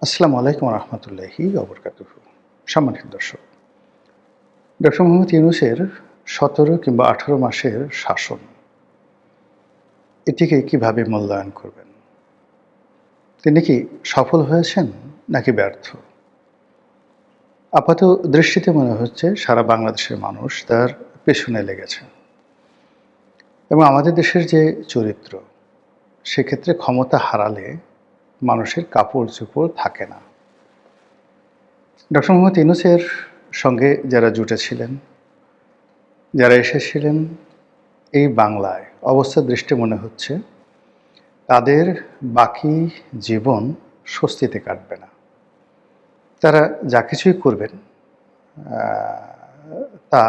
আসসালামু আলাইকুম রহমতুল্লাহি ওবরকাতুহু। সম্মানিত দর্শক, ডক্টর মোহাম্মদ ইউনূসের ১৭ কিংবা ১৮ মাসের শাসন, এটিকে কিভাবে মূল্যায়ন করবেন? তিনি কি সফল হয়েছেন নাকি ব্যর্থ? আপাত দৃষ্টিতে মনে হচ্ছে সারা বাংলাদেশের মানুষ তার পেছনে লেগেছে এবং আমাদের দেশের যে চরিত্র, সেক্ষেত্রে ক্ষমতা হারালে মানুষের কাপড়-চোপড় থাকে না। ডক্টর মোহাম্মদ ইউনূসের সঙ্গে যারা জুটেছিলেন, যারা এসেছিলেন এই বাংলায়, অবস্থার দৃষ্টে মনে হচ্ছে তাদের বাকি জীবন স্বস্তিতে কাটবে না। তারা যা কিছুই করবেন তা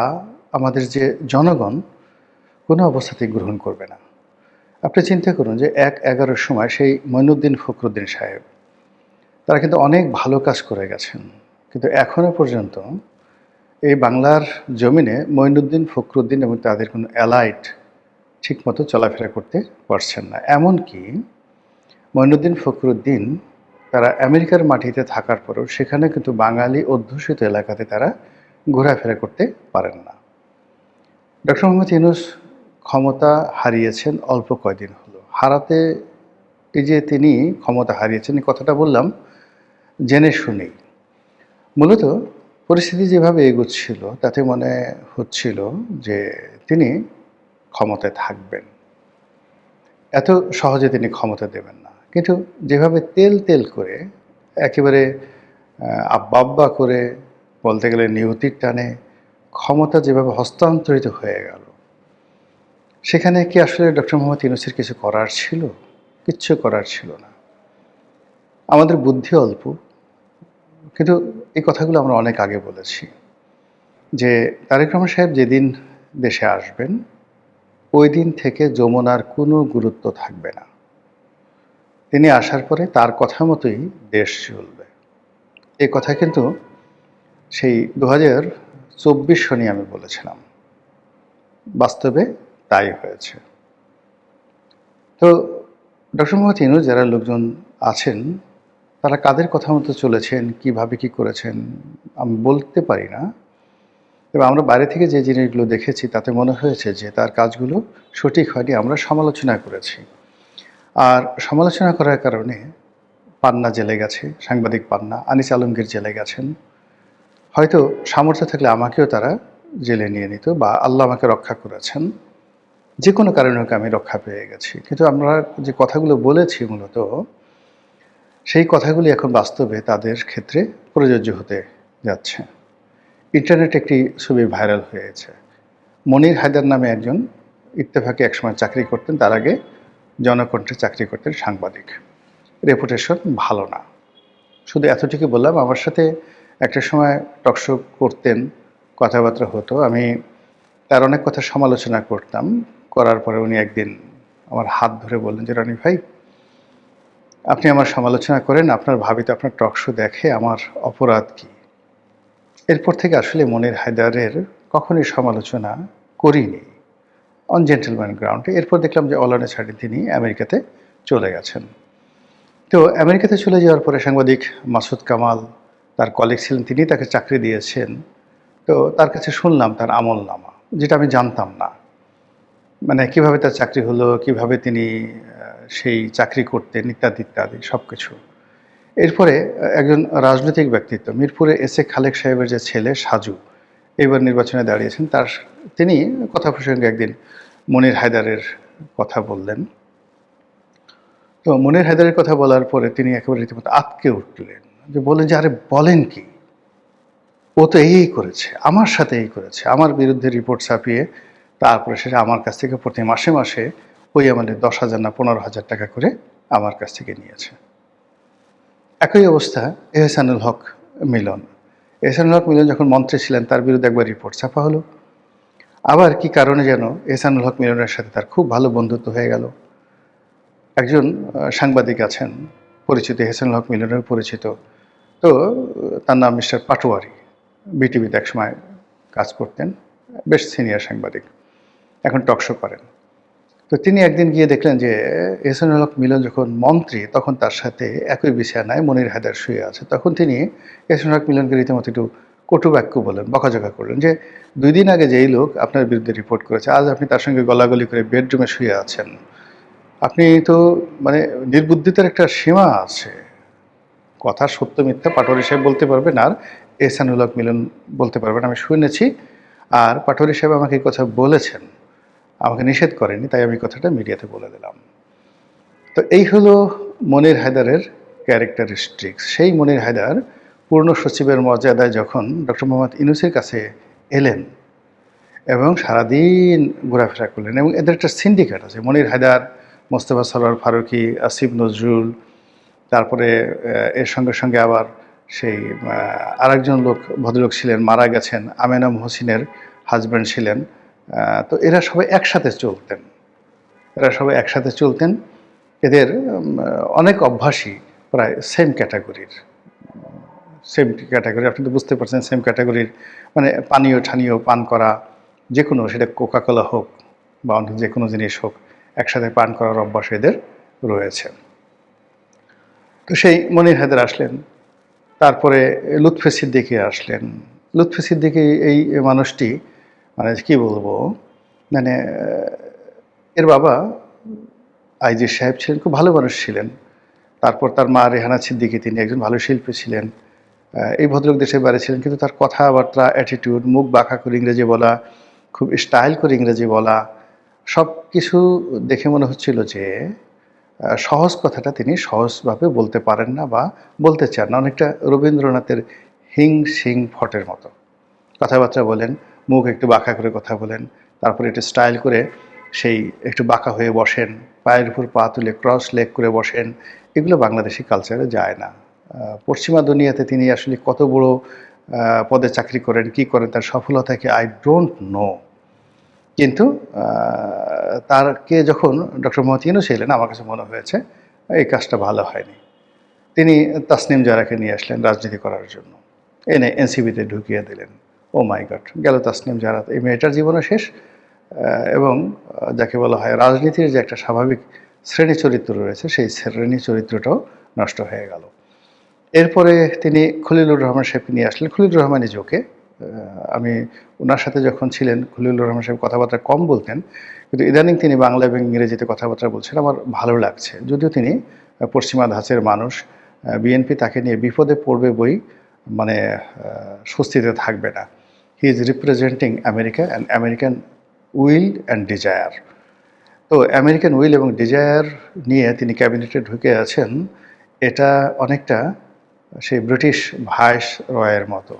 আমাদের যে জনগণ কোনো অবস্থাতেই গ্রহণ করবে না। আপনি চিন্তা করুন যে ১/১১-র সময় সেই মঈনুদ্দিন ফখরুদ্দীন সাহেব, তারা কিন্তু অনেক ভালো কাজ করে গেছেন। কিন্তু এখনো পর্যন্ত এই বাংলার জমিনে মঈনুদ্দিন ফখরুদ্দীন এবং তাদের কোনো অ্যালাইড ঠিকমতো চলাফেরা করতে পারছেন না। এমনকি মঈনুদ্দিন ফখরুদ্দীন তারা আমেরিকার মাটিতে থাকার পরেও সেখানে কিন্তু বাঙালি অধ্যুষিত এলাকাতে তারা ঘোরাফেরা করতে পারেন না। ডক্টর মোহাম্মদ ইউনূস ক্ষমতা হারিয়েছেন অল্প কয়দিন হলো। হারাতে এই যে তিনি ক্ষমতা হারিয়েছেন, এই কথাটা বললাম জেনে শুনেই। মূলত পরিস্থিতি যেভাবে এগোচ্ছিল তাতে মনে হচ্ছিল যে তিনি ক্ষমতায় থাকবেন। এত সহজে তিনি ক্ষমতা দেবেন না। কিন্তু যেভাবে তেল করে একেবারে আব্বা করে, বলতে গেলে নিয়তির টানে ক্ষমতা যেভাবে হস্তান্তরিত হয়ে গেল, সেখানে কি আসলে ডক্টর মোহাম্মদ ইউনূসের কিছু করার ছিল? কিচ্ছু করার ছিল না। আমাদের বুদ্ধি অল্প, কিন্তু এই কথাগুলো আমরা অনেক আগে বলেছি যে তারেক রহমান সাহেব যেদিন দেশে আসবেন, ওই দিন থেকে যমুনার কোনো গুরুত্ব থাকবে না। তিনি আসার পরে তার কথা মতোই দেশ চলবে। এই কথা কিন্তু সেই ২০২৪ সনে আমি বলেছিলাম। বাস্তবে তাই হয়েছে। তো ডক্টর মোহাম্মদ ইউনূস যারা লোকজন আছেন, তারা কাদের কথা মতো চলেছেন, কিভাবে কি করেছেন আমি বলতে পারি না। তবে আমরা বাইরে থেকে যে জিনিসগুলো দেখেছি তাতে মনে হয়েছে যে তার কাজগুলো সঠিক হয়নি। আমরা সমালোচনা করেছি। আর সমালোচনা করার কারণে পান্না জেলে গেছে, সাংবাদিক পান্না, আনিস আলমগীর জেলে গেছেন। হয়তো সামর্থ্য থাকলে আমাকেও তারা জেলে নিয়ে নিত বা আল্লাহ আমাকে রক্ষা করেছেন। যে কোনো কারণে হোক আমি রক্ষা পেয়ে গেছি। কিন্তু আমরা যে কথাগুলো বলেছি মূলত, সেই কথাগুলি এখন বাস্তবে তাদের ক্ষেত্রে প্রযোজ্য হতে যাচ্ছে। ইন্টারনেটে একটি ছবি ভাইরাল হয়েছে। মনির হায়দার নামে একজন ইত্তেফাকে একসময় চাকরি করতেন, তার আগে জনকণ্ঠে চাকরি করতেন সাংবাদিক। রেপুটেশন ভালো না। শুধু এতটুকু বললাম, আমার সাথে একটা সময় টকশো করতেন, কথাবার্তা হতো। আমি তার অনেক কথা সমালোচনা করতাম। করার পরে উনি একদিন আমার হাত ধরে বললেন যে, "রনি ভাই, আপনি আমার সমালোচনা করেন, আপনার ভাবি তো আপনার টকশো দেখে, আমার অপরাধ কী?" এরপর থেকে আসলে মনির হায়দারের কখনোই সমালোচনা করিনি, অন জেন্টলম্যান গ্রাউন্ডে। এরপর দেখলাম যে অলানে ছাড়ে তিনি আমেরিকাতে চলে গেছেন। তো আমেরিকাতে চলে যাওয়ার পরে সাংবাদিক মাসুদ কামাল, তার কলিগ ছিলেন, তিনি তাকে চাকরি দিয়েছেন। তো তার কাছে শুনলাম তার আমলনামা, যেটা আমি জানতাম না। মানে কিভাবে তার চাকরি হলো, কিভাবে তিনি সেই চাকরি করতেন, ইত্যাদি, ইত্যাদি সবকিছু। এরপরে একজন রাজনৈতিক ব্যক্তিত্ব, মিরপুরে এস এ খালেক সাহেবের যে ছেলে সাজু, এবার নির্বাচনে দাঁড়িয়েছেন, তিনি কথা প্রসঙ্গে একদিন মনির হায়দারের কথা বললেন। তো মনির হায়দারের কথা বলার পরে তিনি একেবারে রীতিমতো আঁতকে উঠলেন, যে বললেন যে, "আরে বলেন কি? ও তো এই করেছে, আমার সাথে এই করেছে, আমার বিরুদ্ধে রিপোর্ট ছাপিয়ে তারপরে সেটা আমার কাছ থেকে প্রতি মাসে মাসে ওই আমাদের ১০,০০০ না ১৫,০০০ টাকা করে আমার কাছ থেকে নিয়েছে।" একই অবস্থা এহসানুল হক মিলন। এহসানুল হক মিলন যখন মন্ত্রী ছিলেন, তার বিরুদ্ধে একবার রিপোর্ট ছাপা হলো। আবার কি কারণে যেন এহসানুল হক মিলনের সাথে তার খুব ভালো বন্ধুত্ব হয়ে গেল। একজন সাংবাদিক আছেন পরিচিত, এহসানুল হক মিলনের পরিচিত। তো তার নাম মিস্টার পাটোয়ারি। বিটিভিতে একসময় কাজ করতেন। বেশ সিনিয়র সাংবাদিক। এখন টকশো করেন। তো তিনি একদিন গিয়ে দেখলেন যে এহসানুল হক মিলন যখন মন্ত্রী তখন তার সাথে একই বিছানায় মনির হায়দার শুয়ে আছে। তখন তিনি এহসানুল হক মিলনকে রীতিমতো একটু কটু বাক্য বললেন, বকাঝকা করলেন যে ২ দিন আগে যেই লোক আপনার বিরুদ্ধে রিপোর্ট করেছে আজ আপনি তার সঙ্গে গলাগলি করে বেডরুমে শুয়ে আছেন। আপনি তো মানে নির্বুদ্ধিতার একটা সীমা আছে। কথা সত্য মিথ্যা পাটোয়ারি সাহেব বলতে পারবেন আর এহসানুল হক মিলন বলতে পারবেন। আমি শুনেছি আর পাটোয়ারি সাহেব আমাকে এই কথা বলেছেন। আমাকে নিষেধ করেনি, তাই আমি কথাটা মিডিয়াতে বলে দিলাম। তো এই হলো মনির হায়দারের ক্যারেক্টারিস্টিক্স। সেই মনির হায়দার পূর্ণ সচিবের মর্যাদায় যখন ডক্টর মোহাম্মদ ইউনূসের কাছে এলেন এবং সারাদিন ঘোরাফেরা করলেন এবং এদের একটা সিন্ডিকেট আছে, মনির হায়দার, মোস্তফা সরোয়ার ফারুকী, আসিফ নজরুল, তারপরে এর সঙ্গে সঙ্গে আবার সেই আরেকজন ভদ্রলোক ছিলেন, মারা গেছেন, আমেনা মহসিনের হাজব্যান্ড ছিলেন। তো এরা সবাই একসাথে চলতেন। এদের অনেক অভ্যাসই প্রায় সেম ক্যাটাগরির। আপনি তো বুঝতে পারছেন, সেম ক্যাটাগরির মানে পানীয় ঠানীয় পান করা, যে কোনো, সেটা কোকাকোলা হোক বা অন্য যে কোনো জিনিস হোক, একসাথে পান করার অভ্যাস এদের রয়েছে। তো সেই মনির হায়দার আসলেন, তারপরে লুৎফে সিদ্দিকী আসলেন। লুৎফে সিদ্দিকী এই মানুষটি মানে কি বলবো, মানে এর বাবা আইজি সাহেব ছিলেন, খুব ভালো মানুষ ছিলেন। তারপর তার মা রেহানা সিদ্দিকী, তিনি একজন ভালো শিল্পী ছিলেন। এই ভদ্রলোক দেশের বাইরে ছিলেন, কিন্তু তার কথাবার্তা, অ্যাটিটিউড, মুখ বাঁকা করে ইংরেজি বলা, খুব স্টাইল করে ইংরেজি বলা, সব কিছু দেখে মনে হচ্ছিল যে সহজ কথাটা তিনি সহজভাবে বলতে পারেন না বা বলতে চান না। অনেকটা রবীন্দ্রনাথের হিং সিং ফটের মতো কথাবার্তা বলেন, মুখ একটু বাঁকা করে কথা বলেন, তারপরে একটু স্টাইল করে সেই একটু বাঁকা হয়ে বসেন, পায়ের উপর পা তুলে ক্রস লেগ করে বসেন। এগুলো বাংলাদেশি কালচারে যায় না। পশ্চিমা দুনিয়াতে তিনি আসলে কত বড় পদে চাকরি করেন, কি করেন, তার সফলতা কি আই ডোন্ট নো। কিন্তু তারকে যখন ডক্টর মোহাম্মদ ইউনূস এলেন, আমার কাছে মনে হয়েছে এই কাজটা ভালো হয়নি। তিনি তাসনিম জারাকে নিয়ে আসলেন রাজনীতি করার জন্য, এনে এনসিপিতে ঢুকিয়ে দিলেন। ও মাই গড, গেল তাসনিম জারা। এই মেয়েটার জীবনও শেষ, এবং যাকে বলা হয় রাজনীতির যে একটা স্বাভাবিক শ্রেণী চরিত্র রয়েছে, সেই শ্রেণী চরিত্রটাও নষ্ট হয়ে গেল। এরপরে তিনি খলিলুর রহমান সাহেবকে নিয়ে আসলেন। Khalilur Rahman is okay. আমি ওনার সাথে যখন ছিলেন, খলিলুর রহমান সাহেব কথাবার্তা কম বলতেন, কিন্তু ইদানিং তিনি বাংলা এবং ইংরেজিতে কথাবার্তা বলছেন, আমার ভালো লাগছে। যদিও তিনি পশ্চিমা ধাঁচের মানুষ, বিএনপি তাকে নিয়ে বিপদে পড়বে বই মানে স্বস্তিতে থাকবে না। He is representing America and American will and desire. তো আমেরিকান উইল এবং ডিজায়ার নিয়ে তিনি ক্যাবিনেটে ঢুকে আছেন। এটা অনেকটা সেই ব্রিটিশ ভাইস রয়ের মতো,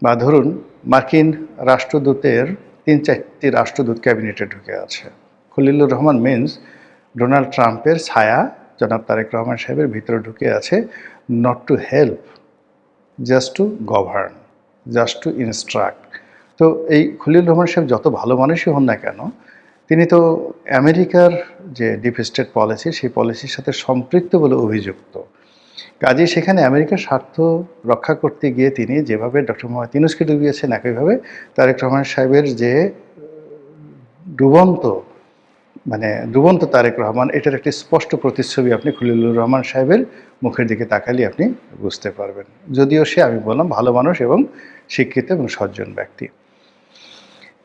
বা ধরুন মার্কিন রাষ্ট্রদূতের ৩-৪টি রাষ্ট্রদূত ক্যাবিনেটে ঢুকে আছে। খলিলুর রহমান মিন্স ডোনাল্ড ট্রাম্পের ছায়া জনাব তারেক রহমান সাহেবের ভিতরে ঢুকে আছে, not to help, just to govern, just to instruct. তো এই খলিলুর রহমান সাহেব যত ভালো মানুষই হন না কেন, তিনি তো আমেরিকার যে ডিপ স্টেট পলিসি, সেই পলিসির সাথে সম্পৃক্ত বলে অভিযুক্ত। কাজেই সেখানে আমেরিকার স্বার্থ রক্ষা করতে গিয়ে তিনি যেভাবে ডক্টর মোহাম্মদ ইউনূসকে ডুবিয়েছেন, একইভাবে তারেক রহমান সাহেবের যে ডুবন্ত ডুবন্ত তারেক রহমান, এটার একটি স্পষ্ট প্রতিচ্ছবি আপনি খলিলুর রহমান সাহেবের মুখের দিকে তাকালে আপনি বুঝতে পারবেন। যদিও সে, আমি বললাম, ভালো মানুষ এবং শিক্ষিত এবং সজ্জন ব্যক্তি।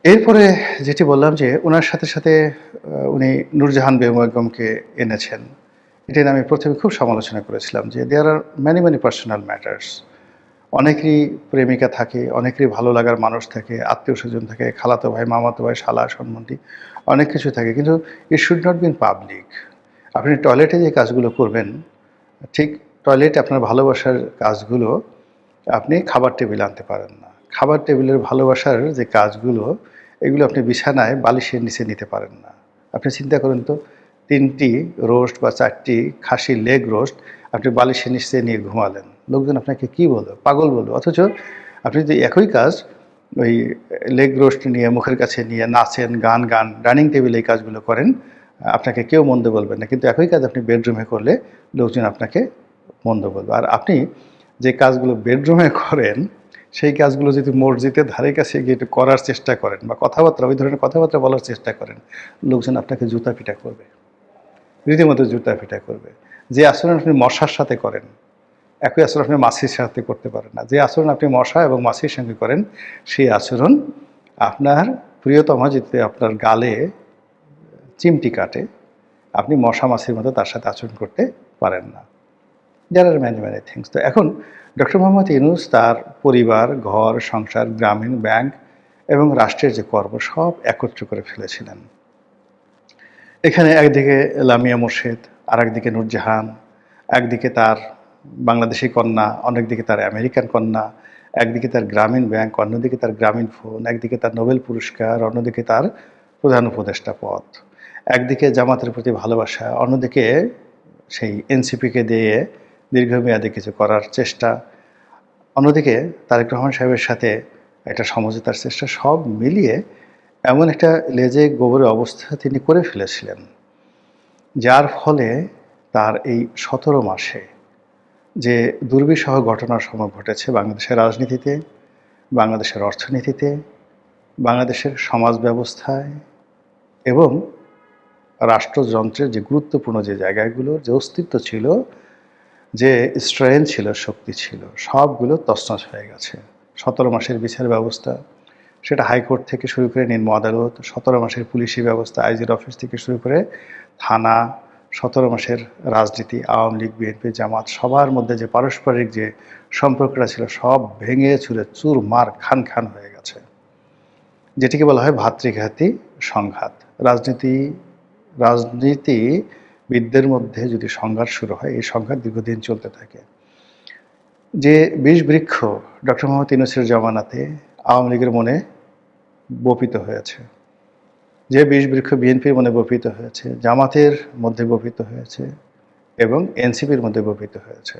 এরপরে যেটি বললাম যে ওনার সাথে সাথে উনি নূরজাহান বেগমকে এনেছেন। এটা আমি প্রথমে খুব সমালোচনা করেছিলাম যে দেয়ার আর ম্যানি পার্সোনাল ম্যাটার্স। অনেকেরই প্রেমিকা থাকে, অনেকেরই ভালো লাগার মানুষ থাকে, আত্মীয় স্বজন থাকে, খালাতো ভাই, মামাতো ভাই, শালা, সম্বন্ধী, অনেক কিছু থাকে, কিন্তু it should not be in public. আপনি টয়লেটে যে কাজগুলো করবেন, ঠিক টয়লেটে আপনার ভালোবাসার কাজগুলো আপনি খাবার টেবিলে আনতে পারেন না। খাবার টেবিলের ভালোবাসার যে কাজগুলো, এগুলো আপনি বিছানায় বালিশের নিচে নিতে পারেন না। আপনি চিন্তা করুন তো, 3টি রোস্ট বা 4টি খাসির লেগ রোস্ট আপনি বালিশের নিচে নিয়ে ঘুমালেন, লোকজন আপনাকে কী বলবে? পাগল বলবে। অথচ আপনি যদি একই কাজ ওই লেগ রোস্ট নিয়ে মুখের কাছে নিয়ে নাচেন, গান ডাইনিং টেবিলে এই কাজগুলো করেন, আপনাকে কেউ মন্দ বলবে না। কিন্তু একই কাজ আপনি বেডরুমে করলে লোকজন আপনাকে মন্দ বলবে। আর আপনি যে কাজগুলো বেডরুমে করেন, সেই কাজগুলো যদি মসজিদের ধারে কাছে গিয়ে একটু করার চেষ্টা করেন বা কথাবার্তা ওই ধরনের কথাবার্তা বলার চেষ্টা করেন, লোকজন আপনাকে জুতা পিটা করবে, রীতিমতো জুতা পিটা করবে। যে আচরণ আপনি মশার সাথে করেন, একই আচরণ আপনি মাছির সাথে করতে পারেন না। যে আচরণ আপনি মশা এবং মাছির সঙ্গে করেন, সেই আচরণ আপনার প্রিয়তমা যদি আপনার গালে চিমটি কাটে, আপনি মশা মাছির মতো তার সাথে আচরণ করতে পারেন না। দেয়ার আর ম্যানি ম্যানি থিংস। তো এখন ডক্টর মোহাম্মদ ইউনূস তার পরিবার, ঘর, সংসার, গ্রামীণ ব্যাংক এবং রাষ্ট্রের যে কর্ম সব একত্র করে ফেলেছিলেন। এখানে একদিকে লামিয়া মোর্শেদ, আর একদিকে নূরজাহান, একদিকে তার বাংলাদেশি কন্যা, অন্যদিকে তার আমেরিকান কন্যা, একদিকে তার গ্রামীণ ব্যাংক, অন্যদিকে তার গ্রামীণ ফোন, একদিকে তার নোবেল পুরস্কার, অন্যদিকে তার প্রধান উপদেষ্টা পদ, একদিকে জামাতের প্রতি ভালোবাসা, অন্যদিকে সেই এনসিপিকে দিয়ে দীর্ঘমেয়াদী কিছু করার চেষ্টা, অন্যদিকে তারেক রহমান সাহেবের সাথে একটা সমঝোতার চেষ্টা, সব মিলিয়ে এমন একটা লেজে গোবরের অবস্থা তিনি করে ফেলেছিলেন, যার ফলে তার এই ১৭ মাসে যে দুর্বিষহ ঘটনাসমূহ ঘটেছে বাংলাদেশের রাজনীতিতে, বাংলাদেশের অর্থনীতিতে, বাংলাদেশের সমাজ ব্যবস্থায় এবং রাষ্ট্রযন্ত্রের যে গুরুত্বপূর্ণ যে জায়গাগুলোর যে অস্তিত্ব ছিল, যে স্ট্রেংথ ছিল, শক্তি ছিল, সবগুলো তছনছ হয়ে গেছে। ১৭ মাসের বিচার ব্যবস্থা, সেটা হাইকোর্ট থেকে শুরু করে নিম্ন আদালত, ১৭ মাসের পুলিশি ব্যবস্থা, আইজির অফিস থেকে শুরু করে থানা, ১৭ মাসের রাজনীতি, আওয়ামী লীগ, বিএনপি, জামাত, সবার মধ্যে যে পারস্পরিক যে সম্পর্কটা ছিল সব ভেঙে চুরে চুরমার খান খান হয়ে গেছে, যেটিকে বলা হয় ভাতৃঘাতী সংঘাত। রাজনীতিবিদদের মধ্যে যদি সংঘাত শুরু হয়, এই সংঘাত দীর্ঘদিন চলতে থাকে। যে বিষবৃক্ষ ডক্টর মোহাম্মদ ইউনূসের জমানাতে আওয়ামী লীগের মনে বপিত হয়েছে, যে বিষবৃক্ষ বিএনপির মনে বপিত হয়েছে, জামাতের মধ্যে বপিত হয়েছে এবং এনসিপির মধ্যে বপিত হয়েছে,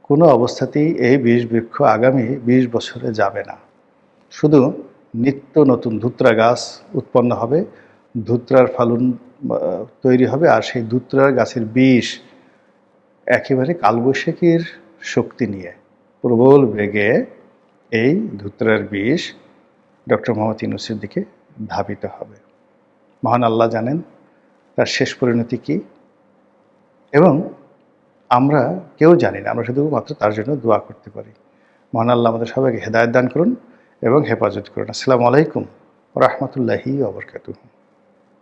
কোনো অবস্থাতেই এই বিষবৃক্ষ আগামী ২০ বছরে যাবে না। শুধু নিত্য নতুন ধুত্রা গাছ উৎপন্ন হবে, ধুত্রার ফালুন তৈরি হবে, আর সেই ধুত্রার গাছের বিষ একেবারে কালবৈশাখীর শক্তি নিয়ে প্রবল বেগে এই ধুত্রার বিষ ডক্টর মোহাম্মদ ইউনূসের দিকে ধাবিত হবে। মহান আল্লাহ জানেন তার শেষ পরিণতি কী, এবং আমরা কেউ জানি না, আমরা শুধুমাত্র তার জন্য দোয়া করতে পারি। মহান আল্লাহ আমাদের সবাইকে হেদায়েত দান করুন এবং হেফাজত করুন। আসসালামু আলাইকুম ওয়া রাহমাতুল্লাহি ওয়া বারাকাতুহু।